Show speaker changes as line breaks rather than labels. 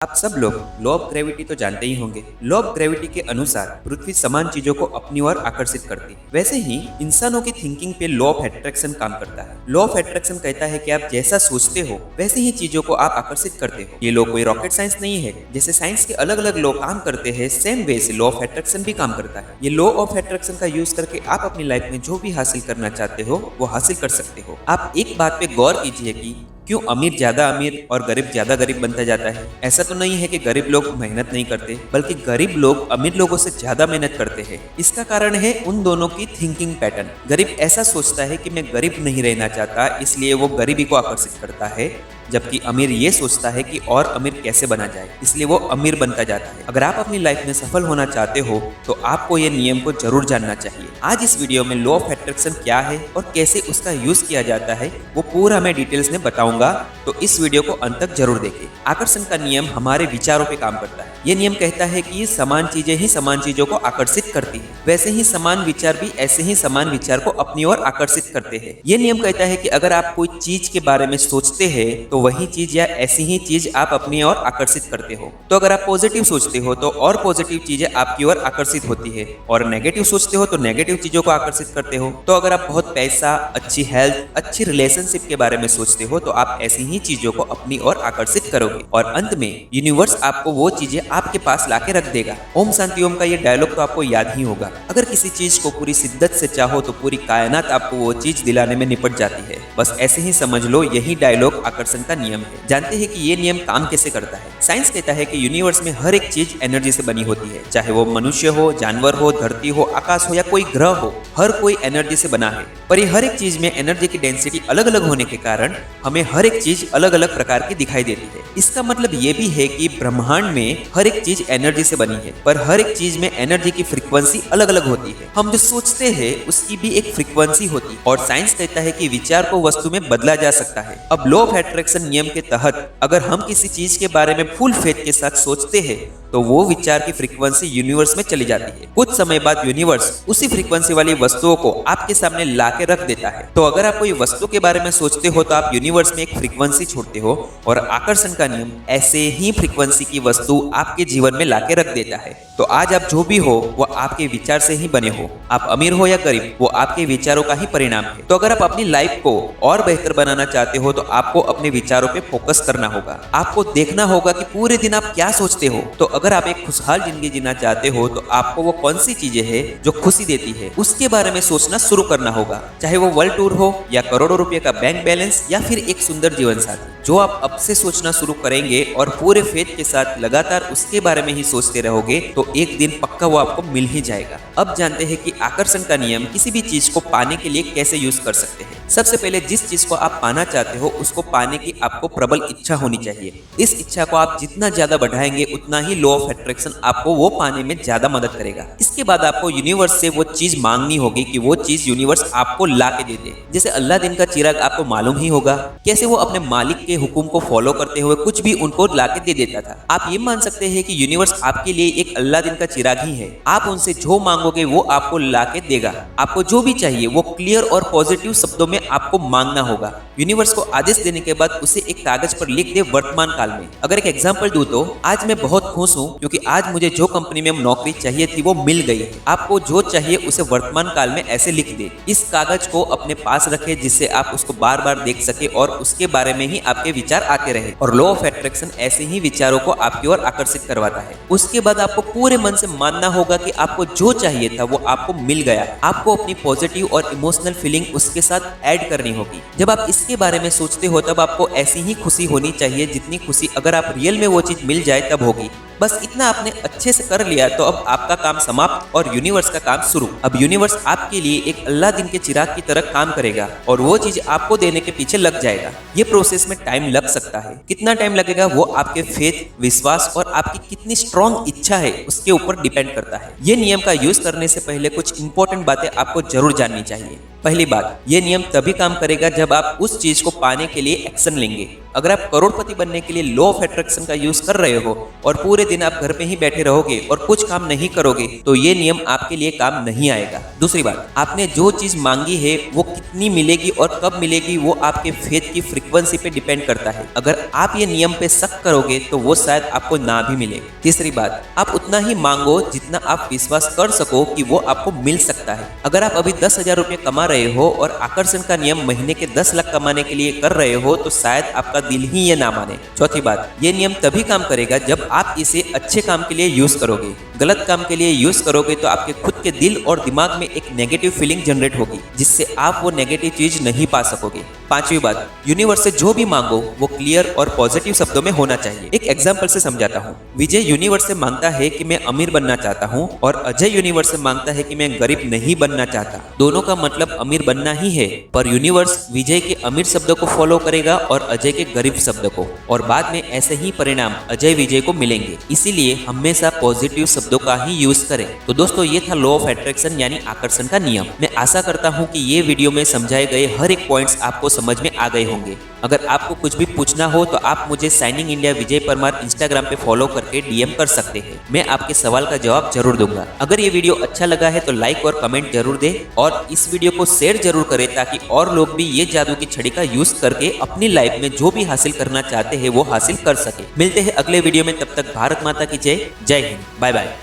आप सब लोग लॉ ऑफ ग्रेविटी तो जानते ही होंगे। लॉ ऑफ ग्रेविटी के अनुसार पृथ्वी समान चीजों को अपनी ओर आकर्षित करती है। वैसे ही इंसानों की थिंकिंग पे लॉ ऑफ अट्रैक्शन काम करता है। लॉ ऑफ अट्रैक्शन कहता है कि आप जैसा सोचते हो वैसे ही चीजों को आप आकर्षित करते हो। ये लॉ कोई रॉकेट साइंस नहीं है। जैसे साइंस के अलग अलग लॉ काम करते हैं, सेम वे से लॉ ऑफ अट्रैक्शन भी काम करता है। ये लॉ ऑफ अट्रैक्शन का यूज करके आप अपनी लाइफ में जो भी हासिल करना चाहते हो वो हासिल कर सकते हो। आप एक बात पे गौर कीजिए कि क्यों अमीर ज्यादा अमीर और गरीब ज्यादा गरीब बनता जाता है। ऐसा तो नहीं है कि गरीब लोग मेहनत नहीं करते, बल्कि गरीब लोग अमीर लोगों से ज्यादा मेहनत करते हैं। इसका कारण है उन दोनों की थिंकिंग पैटर्न। गरीब ऐसा सोचता है कि मैं गरीब नहीं रहना चाहता, इसलिए वो गरीबी को आकर्षित करता है, जबकि अमीर ये सोचता है कि और अमीर कैसे बना जाए, इसलिए वो अमीर बनता जाता है। अगर आप अपनी लाइफ में सफल होना चाहते हो तो आपको ये नियम को जरूर जानना चाहिए। आज इस वीडियो में लॉ ऑफ अट्रैक्शन क्या है और कैसे उसका यूज किया जाता है वो पूरा मैं डिटेल्स में बताऊंगा, तो इस वीडियो को अंत तक जरूर देखें। आकर्षण का नियम हमारे विचारों पे काम करता है। ये नियम कहता है कि समान चीजें ही समान चीजों को आकर्षित करती है, वैसे ही समान विचार भी ऐसे ही समान विचार को अपनी ओर आकर्षित करते हैं। ये नियम कहता है कि अगर आप कोई चीज के बारे में सोचते हैं तो वही चीज या ऐसी ही चीज आप अपनी ओर आकर्षित करते हो। तो अगर आप पॉजिटिव सोचते हो तो और पॉजिटिव चीजें आपकी ओर आकर्षित होती है, और नेगेटिव सोचते हो तो नेगेटिव चीजों को आकर्षित करते हो। तो अगर आप बहुत पैसा, अच्छी हेल्थ, अच्छी रिलेशनशिप के बारे में सोचते हो तो आप ऐसी ही चीजों को अपनी ओर आकर्षित करोगे, और अंत में यूनिवर्स आपको वो चीजें आपके पास लाके रख देगा। ओम शांति ओम का ये डायलॉग तो आपको याद ही होगा। अगर किसी चीज को पूरी शिद्दत से चाहो तो पूरी कायनात आपको वो चीज दिलाने में निपट जाती है। बस ऐसे ही समझ लो, यही डायलॉग आकर्षण का नियम है। जानते हैं कि ये नियम काम कैसे करता है। साइंस कहता है कि यूनिवर्स में हर एक चीज एनर्जी से बनी होती है, चाहे वो मनुष्य हो, जानवर हो, धरती हो, आकाश हो या कोई ग्रह हो, हर कोई एनर्जी से बना है। पर ये हर एक चीज में एनर्जी की डेंसिटी अलग अलग होने के कारण हमें हर एक चीज अलग अलग प्रकार की दिखाई देती है। इसका मतलब ये भी है कि ब्रह्मांड में हर एक चीज एनर्जी से बनी है, पर हर एक चीज में एनर्जी की फ्रीक्वेंसी अलग अलग होती है। हम जो सोचते हैं उसकी भी एक फ्रीक्वेंसी होती है, और साइंस कहता है कि विचार को वस्तु में बदला जा सकता है। अब लॉ ऑफ अट्रैक्शन नियम के तहत अगर हम किसी चीज के बारे में फुल फेथ के साथ सोचते हैं तो वो विचार की फ्रीक्वेंसी यूनिवर्स में चली जाती है। कुछ समय बाद यूनिवर्स उसी फ्रीक्वेंसी वाली वस्तुओं को आपके सामने लाके रख देता है। तो अगर आप कोई वस्तु के बारे में सोचते हो तो आप यूनिवर्स में एक फ्रीक्वेंसी छोड़ते हो, और आकर्षण का नियम ऐसे ही फ्रीक्वेंसी की वस्तु आपके जीवन में लाके रख देता है। तो आज आप जो भी हो वो आपके विचार से ही बने हो। आप अमीर हो या गरीब, वो आपके विचारों का ही परिणाम है। तो अगर आप अपनी लाइफ को और बेहतर बनाना चाहते हो तो आपको अपने विचारों पे फोकस करना होगा। आपको देखना होगा कि पूरे दिन आप क्या सोचते हो। तो अगर आप एक खुशहाल जिंदगी जीना चाहते हो तो आपको वो कौन सी चीजें हैं जो खुशी देती है उसके बारे में सोचना शुरू करना होगा। चाहे वो वर्ल्ड टूर हो या करोड़ों रुपए का बैंक बैलेंस या फिर एक सुंदर जीवन साथी, जो आप अब से सोचना शुरू करेंगे और पूरे फेथ के साथ लगातार उसके बारे में ही सोचते रहोगे तो एक दिन पक्का वो आपको मिल ही जाएगा। अब जानते हैं कि आकर्षण का नियम किसी भी चीज को पाने के लिए कैसे यूज कर सकते हैं। सबसे पहले जिस चीज को आप पाना चाहते हो उसको पाने की आपको प्रबल इच्छा होनी चाहिए। इस इच्छा को आप जितना ज्यादा बढ़ाएंगे उतना ही लॉ ऑफ अट्रैक्शन आपको वो पाने में ज्यादा मदद करेगा। इसके बाद आपको यूनिवर्स से वो चीज मांगनी होगी कि वो चीज यूनिवर्स आपको ला के दे दे। जैसे अल्लादीन का चिराग आपको मालूम ही होगा, कैसे वो अपने मालिक के हुक्म को फॉलो करते हुए कुछ भी उनको ला के दे देता था। आप ये मान सकते हैं कि यूनिवर्स आपके लिए एक अल्लादीन का चिराग ही है। आप उनसे जो मांगोगे वो आपको ला के देगा। आपको जो भी चाहिए वो क्लियर और पॉजिटिव शब्दों में आपको मांगना होगा। यूनिवर्स को आदेश देने के बाद उसे एक कागज पर लिख दे वर्तमान काल में। अगर एक एग्जांपल दूं तो आज मैं बहुत खुश हूं क्योंकि आज मुझे जो कंपनी में नौकरी चाहिए थी वो मिल गई है। आपको जो चाहिए उसे वर्तमान काल में ऐसे लिख दे। इस कागज को अपने पास रखे जिससे आप उसको बार बार देख सके और उसके बारे में ही आपके विचार आते रहे। और लॉ ऑफ अट्रैक्शन ऐसे ही विचारों को आपकी ओर आकर्षित करवाता है। उसके बाद आपको पूरे मन से मानना होगा कि आपको जो चाहिए था वो आपको मिल गया। आपको अपनी पॉजिटिव और इमोशनल फीलिंग उसके साथ ऐड करनी होगी। जब आप इसके बारे में सोचते हो तब आपको ऐसी ही खुशी होनी चाहिए जितनी खुशी अगर आप रियल में वो चीज मिल जाए तब होगी। बस इतना आपने अच्छे से कर लिया तो अब आपका काम समाप्त और यूनिवर्स का काम शुरू। अब यूनिवर्स आपके लिए एक अल्लादीन के चिराग की तरह काम करेगा और वो चीज आपको देने के पीछे लग जाएगा। ये प्रोसेस में टाइम लग सकता है। कितना टाइम लगेगा वो आपके फेथ, विश्वास और आपकी कितनी स्ट्रॉन्ग इच्छा है उसके ऊपर डिपेंड करता है। ये नियम का यूज करने से पहले कुछ इंपॉर्टेंट बातें आपको जरूर जाननी चाहिए। पहली बात, ये नियम तभी काम करेगा जब आप उस चीज को पाने के लिए एक्शन लेंगे। अगर आप करोड़पति बनने के लिए लॉ ऑफ अट्रैक्शन का यूज कर रहे हो और पूरे दिन आप घर पे ही बैठे रहोगे और कुछ काम नहीं करोगे तो ये नियम आपके लिए काम नहीं आएगा। दूसरी बात, आपने जो चीज मांगी है वो कितनी मिलेगी और कब मिलेगी वो आपके फेथ की फ्रीक्वेंसी पे डिपेंड करता है। अगर आप ये नियम पे शक करोगे तो वो शायद आपको ना भी मिले। तीसरी बात, आप उतना ही मांगो जितना आप विश्वास कर सको कि वो आपको मिल सकता है। अगर आप अभी 10,000 रुपये कमा रहे हो और आकर्षण का नियम महीने के 10 लाख कमाने के लिए कर रहे हो तो शायद आपका दिल ही ये ना माने। चौथी बात, ये नियम तभी काम करेगा जब आप इसे अच्छे काम के लिए यूज करोगे। गलत काम के लिए यूज करोगे तो आपके खुद के दिल और दिमाग में एक नेगेटिव फीलिंग जनरेट होगी जिससे आप वो नेगेटिव चीज नहीं पा सकोगे। पांचवी बात, यूनिवर्स से जो भी मांगो वो क्लियर और पॉजिटिव शब्दों में होना चाहिए। एक एग्जांपल से समझाता हूँ। विजय यूनिवर्स से मांगता है कि मैं अमीर बनना चाहता हूँ और अजय यूनिवर्स से मांगता है कि मैं गरीब नहीं बनना चाहता। दोनों का मतलब अमीर बनना ही है, पर यूनिवर्स विजय के अमीर शब्द को फॉलो करेगा और अजय के गरीब शब्द को, और बाद में ऐसे ही परिणाम अजय विजय को मिलेंगे। इसीलिए हमेशा पॉजिटिव शब्दों का ही यूज करें। तो दोस्तों, ये था लॉ ऑफ अट्रैक्शन यानी आकर्षण का नियम। मैं आशा करता हूँ कि ये वीडियो में समझाए गए हर एक पॉइंट्स आपको समझ में आ गए होंगे। अगर आपको कुछ भी पूछना हो तो आप मुझे साइनिंग इंडिया विजय परमार इंस्टाग्राम पे फॉलो करके डीएम कर सकते हैं। मैं आपके सवाल का जवाब जरूर दूंगा। अगर ये वीडियो अच्छा लगा है तो लाइक और कमेंट जरूर दें और इस वीडियो को शेयर जरूर करें ताकि और लोग भी ये जादू की छड़ी का यूज करके अपनी लाइफ में जो भी हासिल करना चाहते हैं वो हासिल कर सके। मिलते हैं अगले वीडियो में, तब तक भारत माता की जय। जय हिंद। Bye bye.